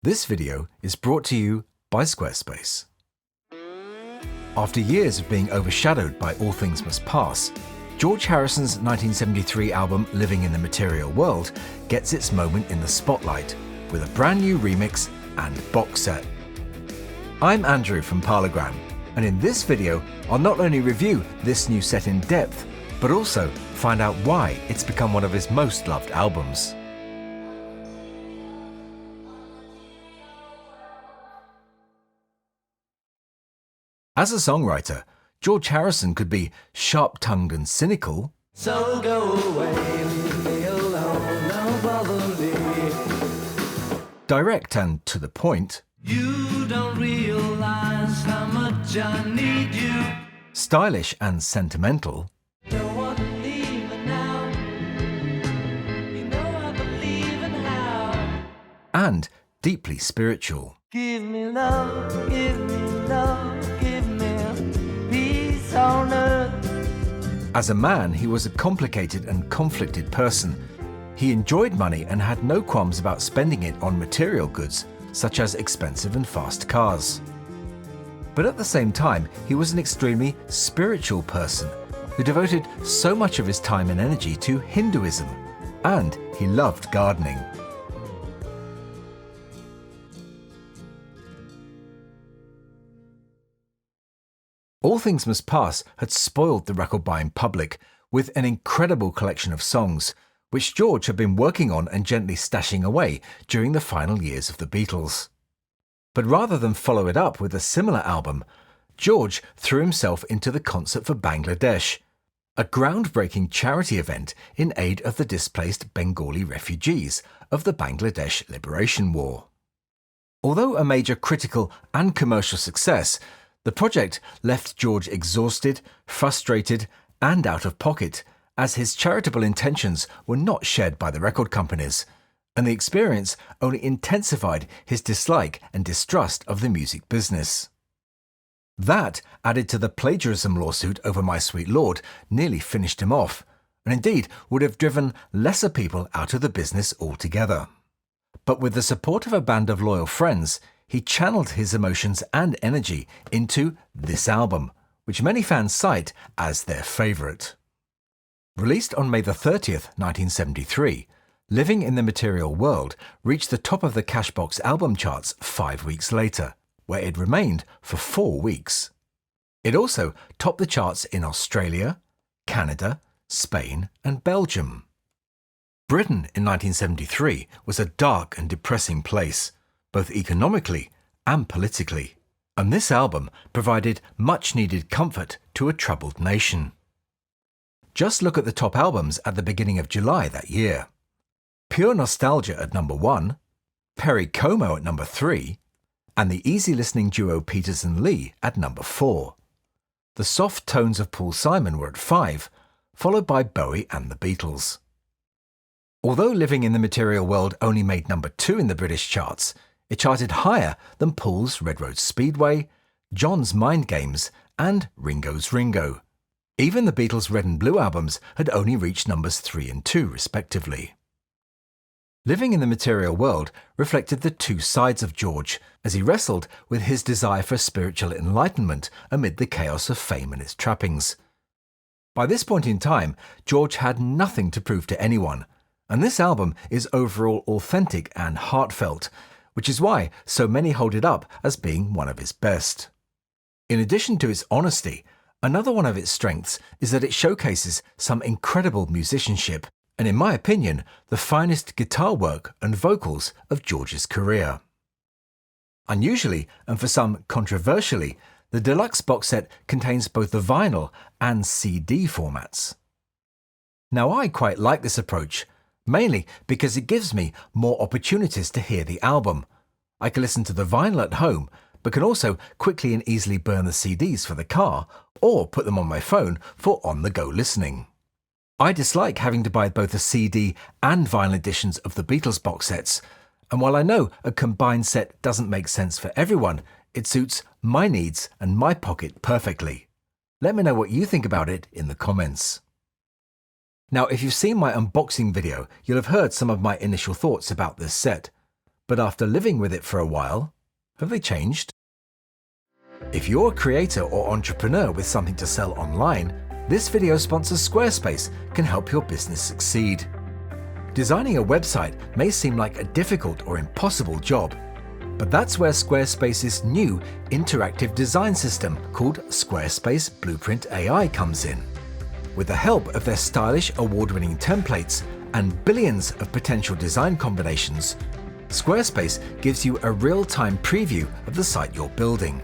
This video is brought to you by Squarespace. After years of being overshadowed by All Things Must Pass, George Harrison's 1973 album Living in the Material World gets its moment in the spotlight with a brand new remix and box set. I'm Andrew from Parlogram, and in this video I'll not only review this new set in depth, but also find out why it's become one of his most loved albums. As a songwriter, George Harrison could be sharp-tongued and cynical, so go away, leave me alone, don't bother me. Direct and to the point, You don't realize how much I need you. stylish and sentimental, Don't want to leave it now. You know I believe in how. and deeply spiritual. Give me love, give me love, give me peace on earth. As a man, he was a complicated and conflicted person. He enjoyed money and had no qualms about spending it on material goods, such as expensive and fast cars. But at the same time, he was an extremely spiritual person who devoted so much of his time and energy to Hinduism, and he loved gardening. All Things Must Pass had spoiled the record-buying public with an incredible collection of songs, which George had been working on and gently stashing away during the final years of the Beatles. But rather than follow it up with a similar album, George threw himself into the Concert for Bangladesh, a groundbreaking charity event in aid of the displaced Bengali refugees of the Bangladesh Liberation War. Although a major critical and commercial success, the project left George exhausted, frustrated, and out of pocket, as his charitable intentions were not shared by the record companies, and the experience only intensified his dislike and distrust of the music business. That, added to the plagiarism lawsuit over My Sweet Lord, nearly finished him off, and indeed would have driven lesser people out of the business altogether. But with the support of a band of loyal friends, he channeled his emotions and energy into this album, which many fans cite as their favourite. Released on May 30th, 1973, Living in the Material World reached the top of the Cashbox album charts 5 weeks later, where it remained for 4 weeks. It also topped the charts in Australia, Canada, Spain, and Belgium. Britain in 1973 was a dark and depressing place, both economically and politically, and this album provided much-needed comfort to a troubled nation. Just look at the top albums at the beginning of July that year. Pure Nostalgia at number 1, Perry Como at number 3, and the easy-listening duo Peters and Lee at number 4. The soft tones of Paul Simon were at 5, followed by Bowie and the Beatles. Although Living in the Material World only made number 2 in the British charts, it charted higher than Paul's Red Road Speedway, John's Mind Games, and Ringo's Ringo. Even the Beatles' Red and Blue albums had only reached numbers 3 and 2, respectively. Living in the Material World reflected the two sides of George, as he wrestled with his desire for spiritual enlightenment amid the chaos of fame and its trappings. By this point in time, George had nothing to prove to anyone, and this album is overall authentic and heartfelt, which is why so many hold it up as being one of his best. In addition to its honesty, another one of its strengths is that it showcases some incredible musicianship, and in my opinion, the finest guitar work and vocals of George's career. Unusually, and for some controversially, the deluxe box set contains both the vinyl and CD formats. Now, I quite like this approach, mainly because it gives me more opportunities to hear the album. I can listen to the vinyl at home, but can also quickly and easily burn the CDs for the car or put them on my phone for on-the-go listening. I dislike having to buy both the CD and vinyl editions of the Beatles box sets, and while I know a combined set doesn't make sense for everyone, it suits my needs and my pocket perfectly. Let me know what you think about it in the comments. Now, if you've seen my unboxing video, you'll have heard some of my initial thoughts about this set. But after living with it for a while, have they changed? If you're a creator or entrepreneur with something to sell online, this video sponsor Squarespace can help your business succeed. Designing a website may seem like a difficult or impossible job, but that's where Squarespace's new interactive design system called Squarespace Blueprint AI comes in. With the help of their stylish, award-winning templates and billions of potential design combinations, Squarespace gives you a real-time preview of the site you're building.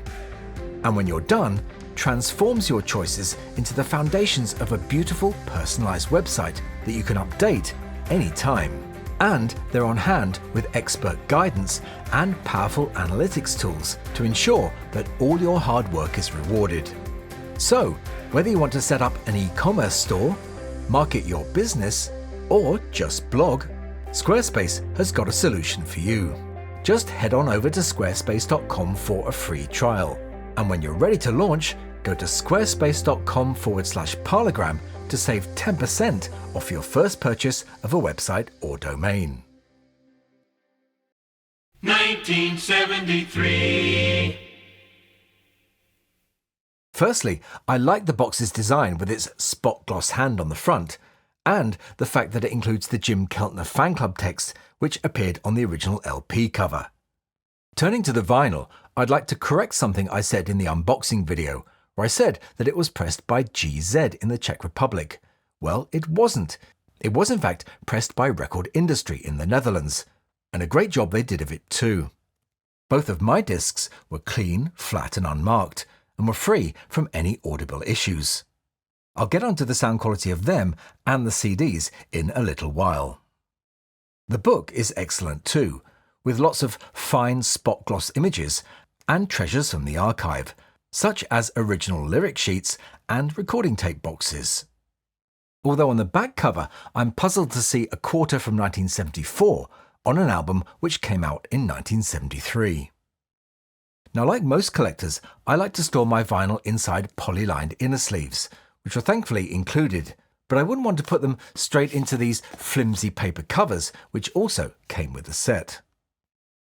And when you're done, transforms your choices into the foundations of a beautiful, personalized website that you can update anytime. And they're on hand with expert guidance and powerful analytics tools to ensure that all your hard work is rewarded. So, whether you want to set up an e-commerce store, market your business, or just blog, Squarespace has got a solution for you. Just head on over to squarespace.com for a free trial. And when you're ready to launch, go to squarespace.com/parlogram to save 10% off your first purchase of a website or domain. 1973. Firstly, I like the box's design with its spot gloss hand on the front, and the fact that it includes the Jim Keltner fan club text which appeared on the original LP cover. Turning to the vinyl, I'd like to correct something I said in the unboxing video, where I said that it was pressed by GZ in the Czech Republic. Well, it wasn't. It was in fact pressed by Record Industry in the Netherlands, and a great job they did of it too. Both of my discs were clean, flat and unmarked, and were free from any audible issues. I'll get onto the sound quality of them and the CDs in a little while. The book is excellent too, with lots of fine spot gloss images and treasures from the archive, such as original lyric sheets and recording tape boxes. Although on the back cover, I'm puzzled to see a quarter from 1974 on an album which came out in 1973. Now, like most collectors, I like to store my vinyl inside poly-lined inner sleeves, which were thankfully included, but I wouldn't want to put them straight into these flimsy paper covers, which also came with the set.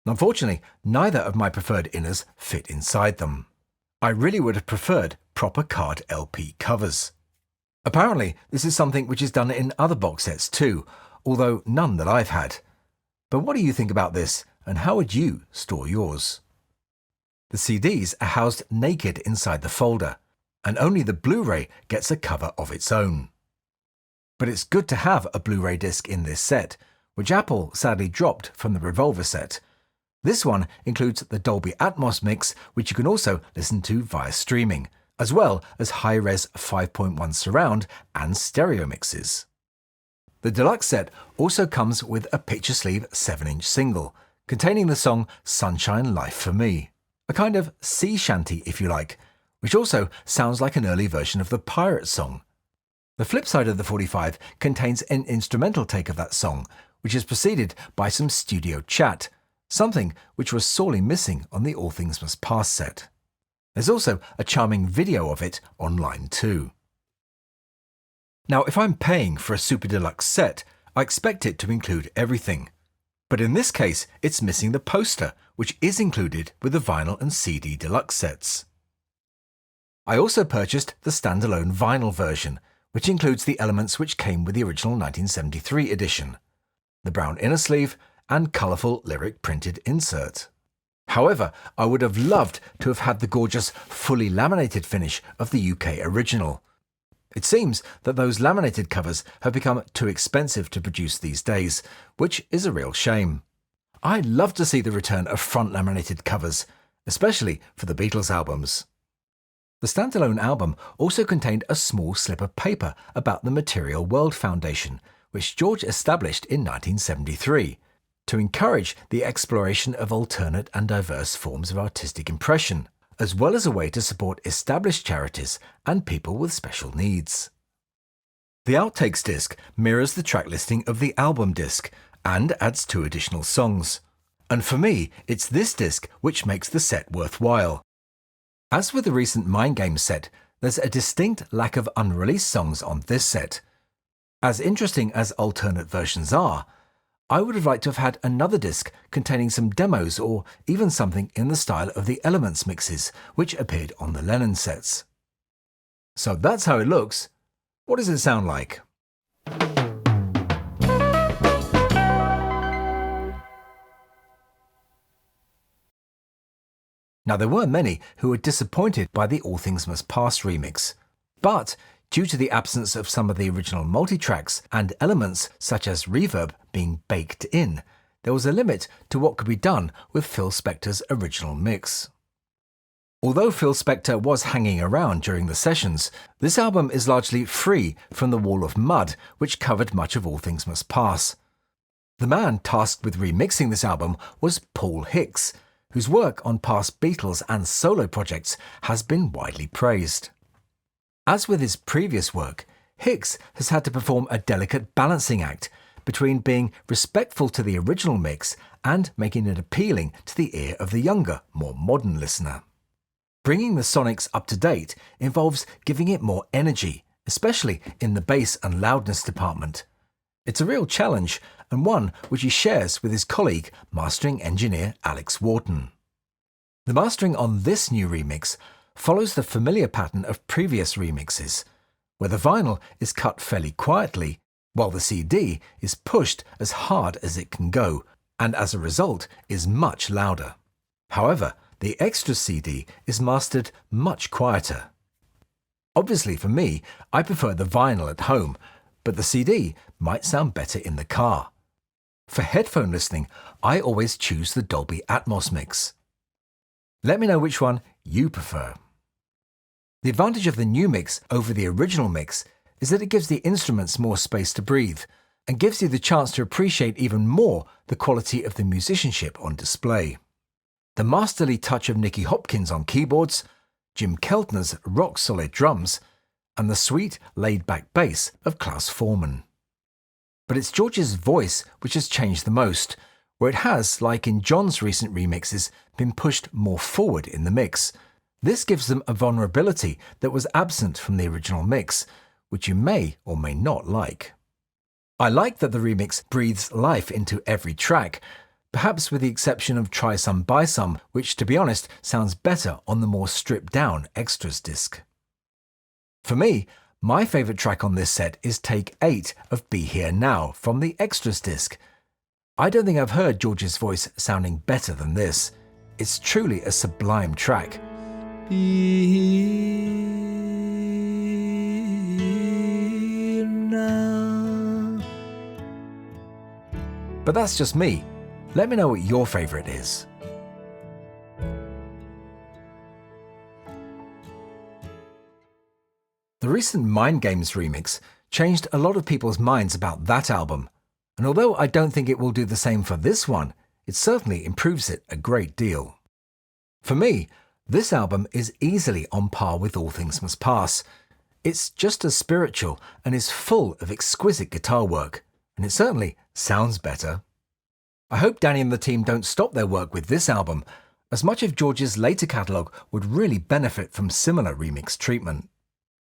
Unfortunately, neither of my preferred inners fit inside them. I really would have preferred proper card LP covers. Apparently, this is something which is done in other box sets too, although none that I've had. But what do you think about this, and how would you store yours? The CDs are housed naked inside the folder, and only the Blu-ray gets a cover of its own. But it's good to have a Blu-ray disc in this set, which Apple sadly dropped from the Revolver set. This one includes the Dolby Atmos mix, which you can also listen to via streaming, as well as high-res 5.1 surround and stereo mixes. The deluxe set also comes with a picture sleeve 7-inch single, containing the song Sunshine Life for Me, a kind of sea shanty if you like, which also sounds like an early version of the Pirate song. The flip side of the 45 contains an instrumental take of that song, which is preceded by some studio chat, something which was sorely missing on the All Things Must Pass set. There's also a charming video of it online too. Now, if I'm paying for a Super Deluxe set, I expect it to include everything. But in this case, it's missing the poster, which is included with the vinyl and CD deluxe sets. I also purchased the standalone vinyl version, which includes the elements which came with the original 1973 edition: the brown inner sleeve and colourful lyric printed insert. However, I would have loved to have had the gorgeous fully laminated finish of the UK original. It seems that those laminated covers have become too expensive to produce these days, which is a real shame. I'd love to see the return of front laminated covers, especially for the Beatles albums. The standalone album also contained a small slip of paper about the Material World Foundation, which George established in 1973. To encourage the exploration of alternate and diverse forms of artistic impression, as well as a way to support established charities and people with special needs. The Outtakes disc mirrors the track listing of the album disc and adds 2 additional songs. And for me, it's this disc which makes the set worthwhile. As with the recent Mind Games set, there's a distinct lack of unreleased songs on this set. As interesting as alternate versions are, I would have liked to have had another disc containing some demos or even something in the style of the Elements mixes, which appeared on the Lennon sets. So that's how it looks. What does it sound like? Now, there were many who were disappointed by the All Things Must Pass remix, but due to the absence of some of the original multitracks and elements such as reverb being baked in, there was a limit to what could be done with Phil Spector's original mix. Although Phil Spector was hanging around during the sessions, this album is largely free from the wall of mud which covered much of All Things Must Pass. The man tasked with remixing this album was Paul Hicks, whose work on past Beatles and solo projects has been widely praised. As with his previous work, Hicks has had to perform a delicate balancing act between being respectful to the original mix and making it appealing to the ear of the younger, more modern listener. Bringing the sonics up to date involves giving it more energy, especially in the bass and loudness department. It's a real challenge, and one which he shares with his colleague, mastering engineer Alex Wharton. The mastering on this new remix follows the familiar pattern of previous remixes, where the vinyl is cut fairly quietly, while the CD is pushed as hard as it can go, and as a result is much louder. However, the extra CD is mastered much quieter. Obviously for me, I prefer the vinyl at home, but the CD might sound better in the car. For headphone listening, I always choose the Dolby Atmos mix. Let me know which one you prefer. The advantage of the new mix over the original mix is that it gives the instruments more space to breathe and gives you the chance to appreciate even more the quality of the musicianship on display. The masterly touch of Nicky Hopkins on keyboards, Jim Keltner's rock-solid drums, and the sweet, laid-back bass of Klaus Voormann. But it's George's voice which has changed the most, where it has, like in John's recent remixes, been pushed more forward in the mix. This gives them a vulnerability that was absent from the original mix, which you may or may not like. I like that the remix breathes life into every track, perhaps with the exception of Try Some Buy Some, which, to be honest, sounds better on the more stripped-down extras disc. For me, my favourite track on this set is Take 8 of Be Here Now from the extras disc. I don't think I've heard George's voice sounding better than this. It's truly a sublime track. Be here now. But that's just me. Let me know what your favourite is. The recent Mind Games remix changed a lot of people's minds about that album, and although I don't think it will do the same for this one, it certainly improves it a great deal. For me, this album is easily on par with All Things Must Pass. It's just as spiritual and is full of exquisite guitar work, and it certainly sounds better. I hope Danny and the team don't stop their work with this album, as much of George's later catalogue would really benefit from similar remix treatment.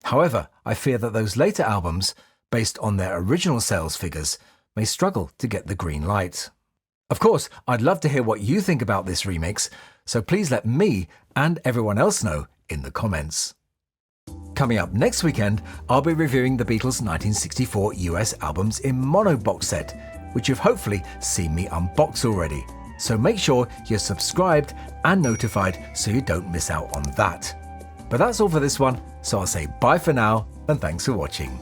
However, I fear that those later albums, based on their original sales figures, may struggle to get the green light. Of course, I'd love to hear what you think about this remix, so please let me and everyone else know in the comments. Coming up next weekend, I'll be reviewing the Beatles' 1964 US albums in mono box set, which you've hopefully seen me unbox already. So make sure you're subscribed and notified so you don't miss out on that. But that's all for this one, so I'll say bye for now and thanks for watching.